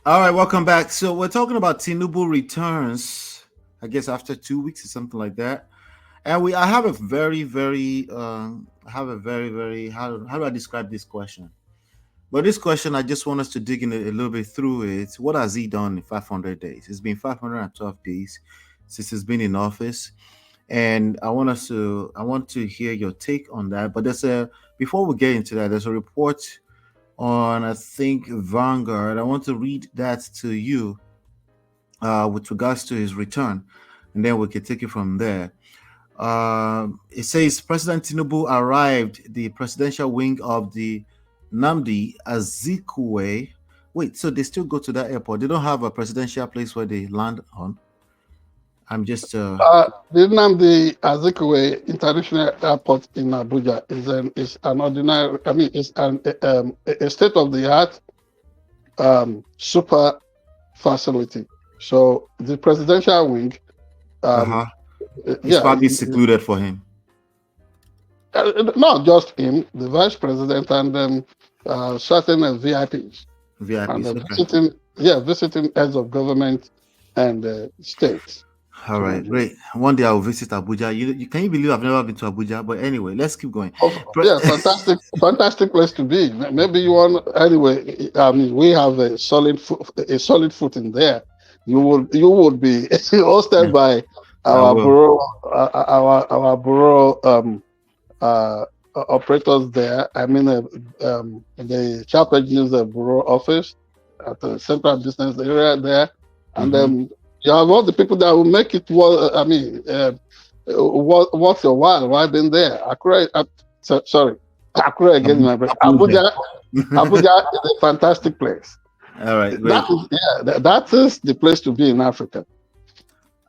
All right, welcome back. So we're talking about TINUBU returns, I guess after 2 weeks or something like that. And I have a very, how do I describe this question? But this question, I just want us to dig in a little bit through it. What has he done in 500 days? It's been 512 days since he's been in office. And I want to hear your take on that. But before we get into that, there's a report on, I think, Vanguard. I want to read that to you with regards to his return, and then we can take it from there. It says President Tinubu arrived the presidential wing of the Namdi Azikiwe. Wait, so they still go to that airport? They don't have a presidential place where they land on? I'm just The Nnamdi Azikiwe International Airport in Abuja is an ordinary. I mean, it's a state of the art super facility. So the presidential wing, um, uh-huh. It's yeah, probably secluded for him. not just him, the vice president and certain VIPs, and VIPs, okay. visiting heads of government and states All to right, Nigeria. great. One day I will visit Abuja. Can you believe I've never been to Abuja? But anyway, let's keep going. Yeah, fantastic place to be. Maybe you want anyway. I mean, we have a solid foot in there. You would be hosted Yeah, by I our will. bureau, our bureau uh, operators there. I mean, the SharpEdge News Bureau office at the central business area there, and Mm-hmm. you have all the people that will make it. I mean. Worth your while being there. Accra, sorry, Accra again, my brain. Abuja. Abuja is a fantastic place. All right, That great. is, yeah, that is the place to be in Africa.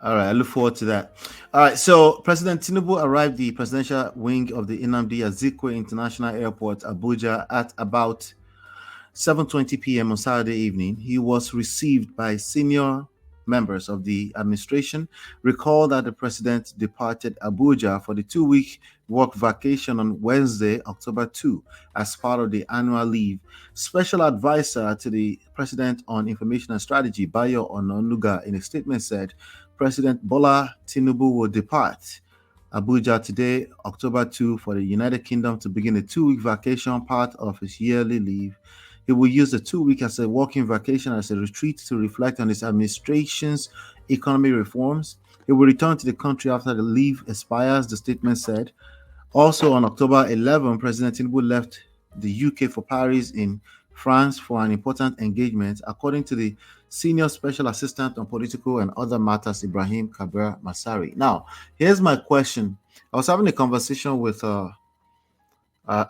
All right, I look forward to that. All right, so President Tinubu arrived the presidential wing of the Nnamdi Azikiwe International Airport, Abuja, at about 7:20 p.m. on Saturday evening. He was received by senior members of the administration. Recall that the president departed Abuja for the 2 week work vacation on Wednesday, October 2, as part of the annual leave. Special advisor to the president on information and strategy, Bayo Ononuga, in a statement said President Bola Tinubu will depart Abuja today, October 2, for the United Kingdom to begin a 2 week vacation, part of his yearly leave. He will use the 2 week as a working vacation as a retreat to reflect on his administration's economy reforms. He will return to the country after the leave expires, the statement said. Also on October 11, President Tinubu left the UK for Paris in France for an important engagement, according to the Senior Special Assistant on Political and Other Matters, Ibrahim Kabir Masari. Now, here's my question. I was having a conversation with a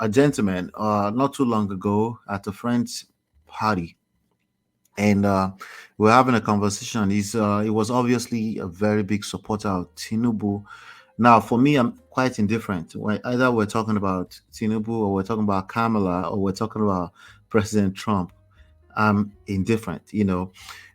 gentleman not too long ago at a friend's party, and we are having a conversation. He was obviously a very big supporter of Tinubu. Now, for me, I'm quite indifferent. Either we're talking about Tinubu, or we're talking about Kamala, or we're talking about President Trump. I'm indifferent.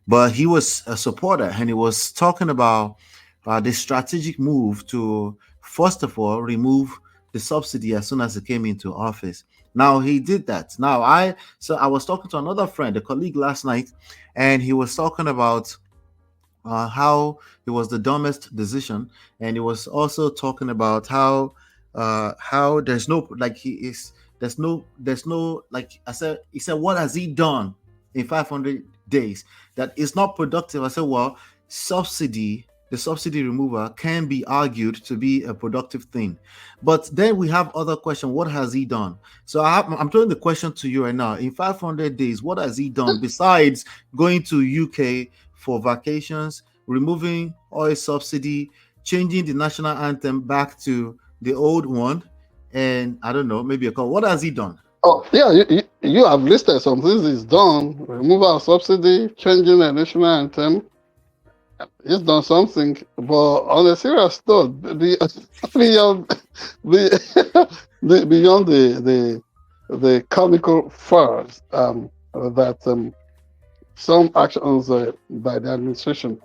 But he was a supporter, and he was talking about the strategic move to, first of all, remove the subsidy as soon as he came into office. Now he did that. I was talking to another friend, a colleague last night, and he was talking about how it was the dumbest decision, and he was also talking about how there's no, like, he is there's no, like I said, he said, what has he done in 500 days that is not productive? I said, well, subsidy the subsidy remover can be argued to be a productive thing, but then we have other question. What has he done? So I'm throwing the question to you right now. In 500 days, what has he done besides going to UK for vacations, removing oil subsidy, changing the national anthem back to the old one, and I don't know, maybe a call? What has he done? Oh, yeah, you have listed some things he's done. Removal of subsidy, changing the national anthem. He's done something, but on a serious note, beyond beyond the comical farce that some actions by the administration.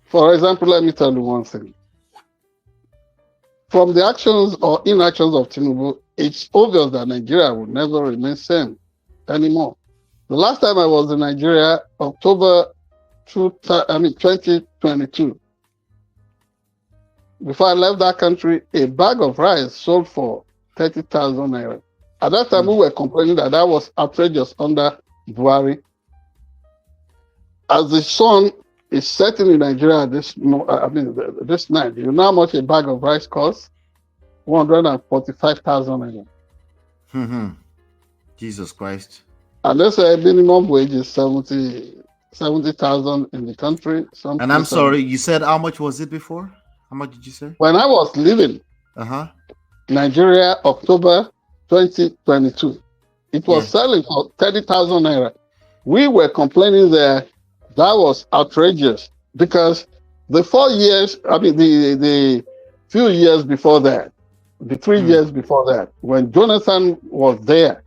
For example, let me tell you one thing. From the actions or inactions of Tinubu, it's obvious that Nigeria will never remain same anymore. The last time I was in Nigeria, October 2022. Before I left that country, a bag of rice sold for 30,000 naira. At that time, we were complaining that that was outrageous under Buhari. As the sun is setting in Nigeria this night, you know how much a bag of rice costs? 145,000 naira. Mm-hmm. Jesus Christ. And they say minimum wage is 70,000 in the country. And I'm sorry, you said how much was it before? How much did you say? When I was leaving Nigeria, October 2022, it was selling for 30,000 naira. We were complaining there that was outrageous because the 4 years, the few years before that, the 3 years before that, when Jonathan was there,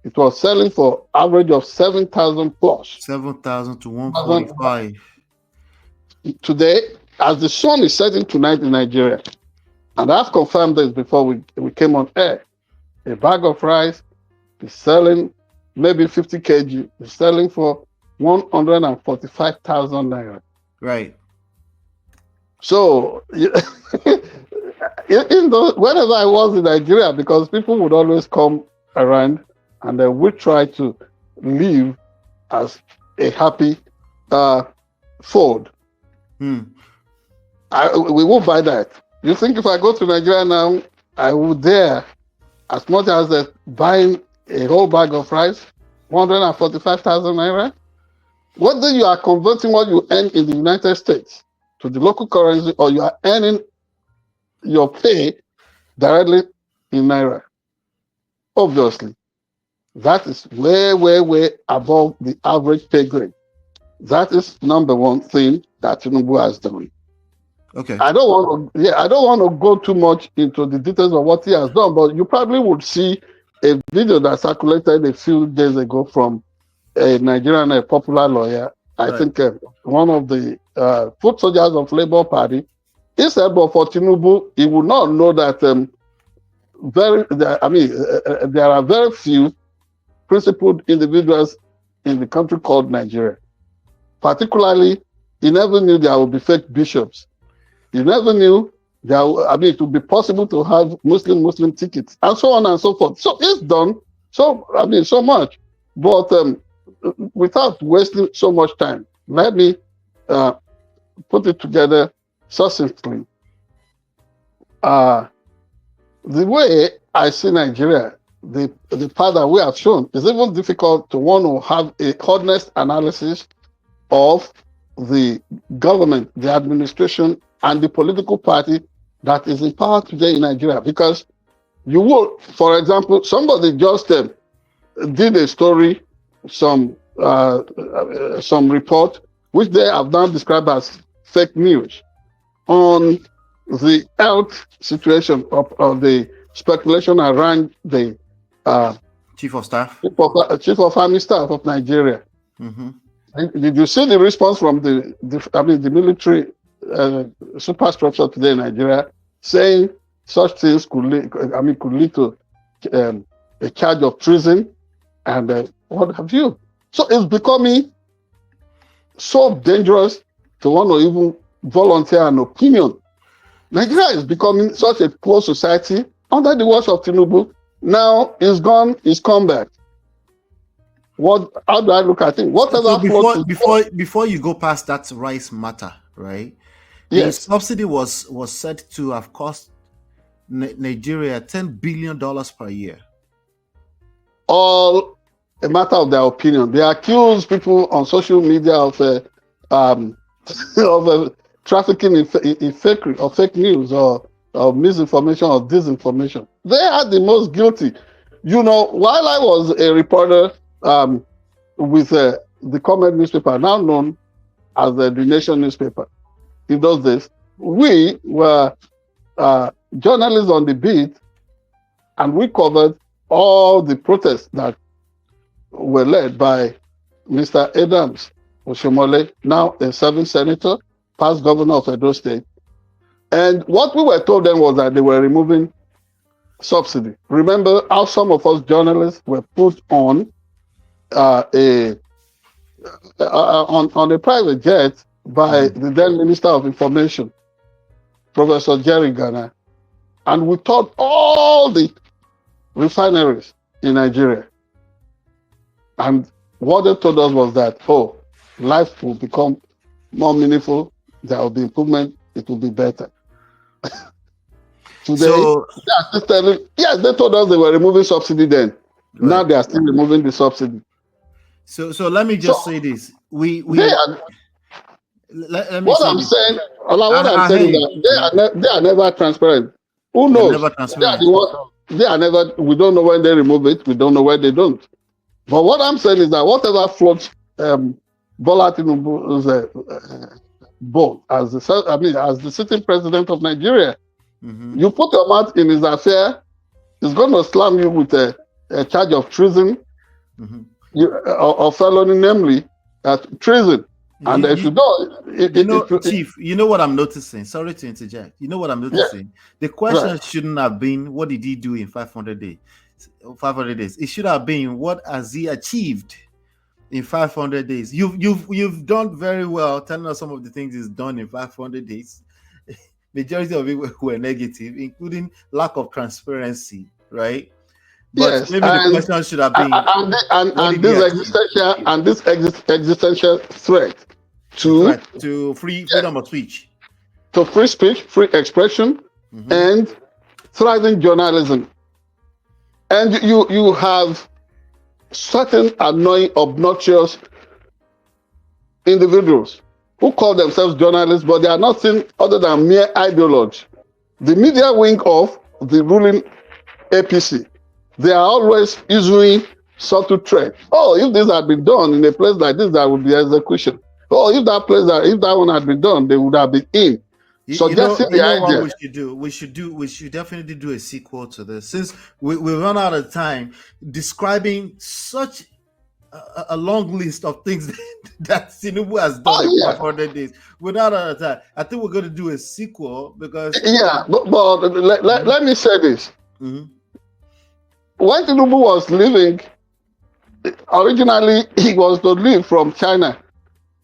it was selling for average of 7,000 plus. 7,000 to 145. Today, as the sun is setting tonight in Nigeria, and I've confirmed this before we came on air, a bag of rice is selling maybe 50 kg, is selling for 145,000 naira. Right. So, whenever I was in Nigeria, because people would always come around and they would try to live as a happy fold. We will buy that. You think if I go to Nigeria now, I would dare, as much as buying a whole bag of rice, 145,000 naira? What then you are converting what you earn in the United States to the local currency, or you are earning your pay directly in naira? Obviously, that is way, way, way above the average pay grade. That is number one thing that TINUBU has done. Okay. I don't want to go too much into the details of what he has done, but you probably would see a video that circulated a few days ago from a Nigerian, a popular lawyer. I think one of the foot soldiers of Labour Party. He said, but for TINUBU, he would not know that there are very few principled individuals in the country called Nigeria. Particularly, he never knew there would be fake bishops. He never knew it would be possible to have Muslim tickets, and so on and so forth. So it's done so much. But without wasting so much time, let me put it together succinctly. The way I see Nigeria, the path that we have shown, is even difficult to want to have a honest analysis of the government, the administration, and the political party that is in power today in Nigeria. Because you will, for example, somebody just did a story, some report, which they have now described as fake news, on the health situation of the speculation around the Chief of Staff, Chief of Army Staff of Nigeria. Did you see the response from the military superstructure today in Nigeria, saying such things could lead to a charge of treason and what have you? So it's becoming so dangerous to want to even volunteer an opinion. Nigeria is becoming such a poor society under the watch of TINUBU. Now it's gone, it's come back. How do I look at it? Whatever. So before you go past that rice matter, right? Yes. The subsidy was said to have cost Nigeria $10 billion per year. All a matter of their opinion. They accuse people on social media of trafficking in fake news or misinformation or disinformation. They are the most guilty. While I was a reporter with the Comment newspaper, now known as the Nation newspaper, in those days, we were journalists on the beat, and we covered all the protests that were led by Mr. Adams Oshomole, now a serving senator, past governor of Edo State. And what we were told then was that they were removing subsidy. Remember how some of us journalists were put on a on a private jet by the then Minister of Information, Professor Jerry Garner, and we toured all the refineries in Nigeria. And what they told us was that, oh, life will become more meaningful, there will be improvement, it will be better. Today, yes, they told us they were removing subsidy then. Right. Now they are still removing the subsidy. So let me just say this. Let me what I'm saying is that they are never transparent. Who knows? Never transparent. They are never. We don't know when they remove it. We don't know when they don't. But what I'm saying is that whatever floats Bola Tinubu's boat as the sitting president of Nigeria, you put your mouth in his affair, he's going to slam you with a charge of treason, or felony, namely treason. And if you don't, Chief, you know what I'm noticing? Sorry to interject. You know what I'm noticing? Yeah. The question shouldn't have been, what did he do in 500 days? 500 days. It should have been, what has he achieved in 500 days? You've done very well telling us some of the things he's done in 500 days. Majority of it were negative, including lack of transparency, right? But maybe the question should have been, this existential threat to freedom of speech, to free speech, free expression, and thriving journalism. And you have certain annoying, obnoxious individuals who call themselves journalists, but they are nothing other than mere ideologues. The media wing of the ruling APC, they are always issuing subtle threats. Oh, if this had been done in a place like this, there would be execution. Oh, if that one had been done, they would have been in. You know what we should do? We should definitely do a sequel to this, since we run out of time describing such a long list of things that Tinubu has done in 500 days. We're not out of time. I think we're going to do a sequel because but let me say this. When Tinubu was leaving, originally he was to leave from China,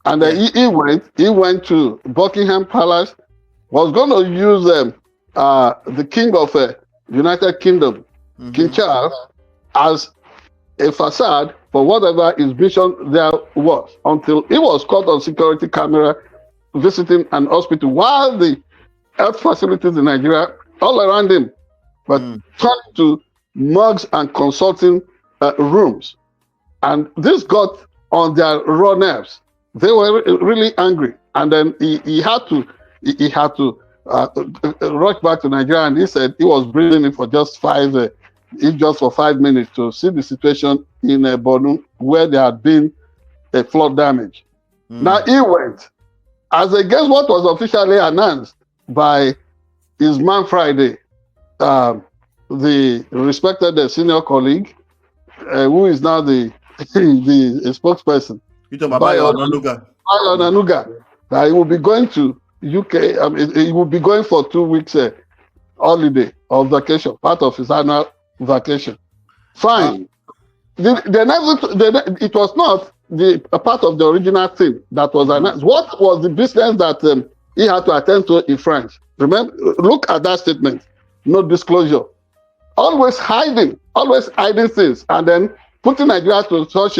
and then he went to Buckingham Palace. Was going to use the king of United Kingdom, King Charles, as a facade for whatever his vision there was, until he was caught on security camera visiting an hospital while the health facilities in Nigeria all around him were turned to mugs and consulting rooms. And this got on their raw nerves. They were really angry. And then he had to rush back to Nigeria, and he said he was breathing in for just 5 minutes to see the situation in Borno, where there had been a flood damage. Now he went, as against what was officially announced by his man Friday, the respected senior colleague, who is now the spokesperson. You talking about Bayo Onanuga, that he will be going to UK. He will be going for 2 weeks holiday or vacation, part of his annual vacation. Fine. It was not a part of the original thing that was announced. What was the business that he had to attend to in France? Remember, look at that statement. No disclosure. Always hiding things, and then putting Nigeria to such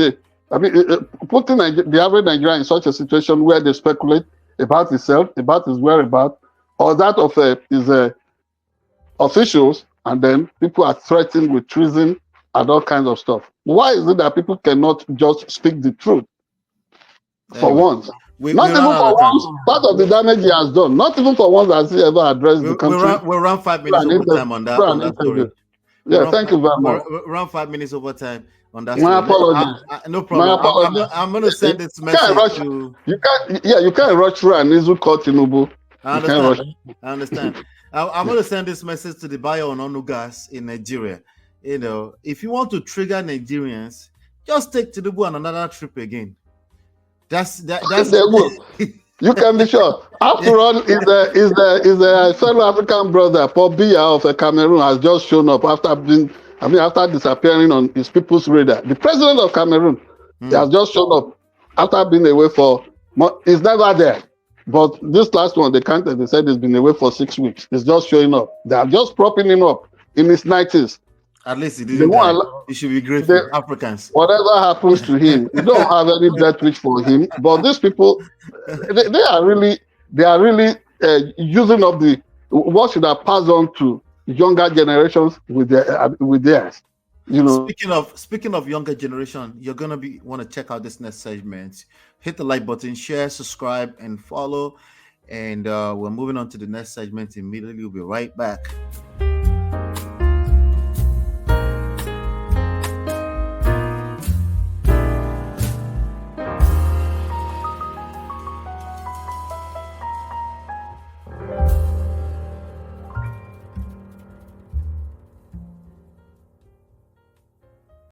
putting the average Nigerian in such a situation where they speculate about himself, about his whereabouts, or that of his officials, and then people are threatened with treason and all kinds of stuff. Why is it that people cannot just speak the truth for once? Not even for once, part of the damage he has done. Not even for once has he ever addressed the country. We're around 5 minutes over time on that story. Yeah, thank you very much. We're around 5 minutes over time on that. My apologies. No problem. I'm going to send this message to. You can't rush through an issue called Tinubu. I understand. I'm going to send this message to the Bayo Onanugas in Nigeria. You know, if you want to trigger Nigerians, just take Tinubu on another trip again. That's You can be sure. After all, is the fellow African brother Paul Biya of Cameroon has just shown up after disappearing on his people's radar. The president of Cameroon He has just shown up after being away for. He's never there. But this last one, they counted. They said he's been away for 6 weeks. He's just showing up. They are just propping him up in his 90s. At least he didn't die. You should be grateful, Africans. Whatever happens to him, you don't have any death wish for him. But these people, they are really using up what should have passed on to younger generations with theirs. You know. Speaking of younger generation, you're gonna want to check out this next segment. Hit the like button, share, subscribe, and follow. And we're moving on to the next segment immediately. We'll be right back.